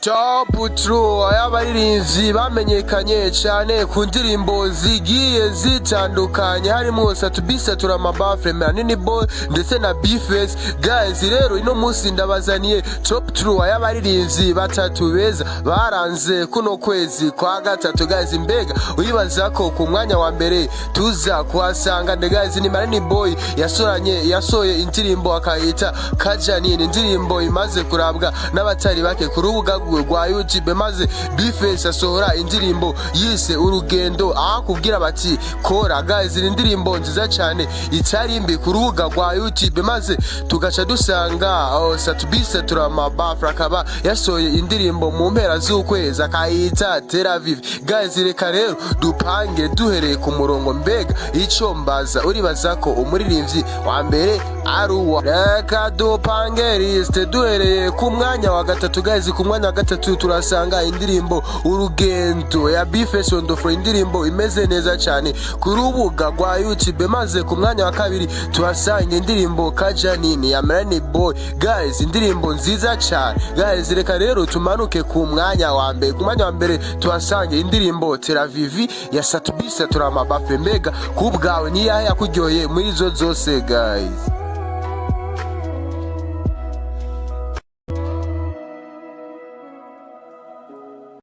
Top3 abaririmvyi bamenyekanye cyane ku ndirimbo zigiye zitandukanye harimo Satubisa turamabafre manini boy ndetse na Bface. Guys rero ino munsi ndabazaniye Top3 abaririmvyi batatu beza baranze kuno kwezi kwa gatatu. Guys mbega uyibaza ko ku mwanya wa mbere tuza kuhasanga nde guys ni manini boy yasoye indirimbo akayita Kajanini, indirimbo imaze kurabwa n'abatari bake ku rubuga rwa YouTube, maze Bface asohora indirimbo yise Urugendo akubwira bati kora. Guys indirimbo nziza cyane itari mbi ku rubuga rwa YouTube, maze tugaca dusanga Satubisa turamabafra akaba yasoye indirimbo mu mpera z'ukwezi akayita Tel Aviv. Guys reka rero dupange duhereye ku murongo, mbega ico mbaza uribaza ko umuririmbyi wa mbere ari uwa. Reka dupange liste duhereye ku mwanya wa gatatu. Guys ku mwanya wa gatatu turasanga indirimbo Urugendo ya Bface Ondofro, indirimbo imeze neza cyane ku rubuga rwa YouTube, maze ku mwanya wa kabiri turasanga indirimbo Kajanini ya Manini Boy. Guys indirimbo nziza cyane. Guys reka rero tumanuke ku mwanya wa mbere. Ku mwanya wa mbere tuhasanga indirimbo Tel Aviv ya Satubisa turamabafre. Mbega kubwawe ni iyahe yakuryoheye muri zo zose guys?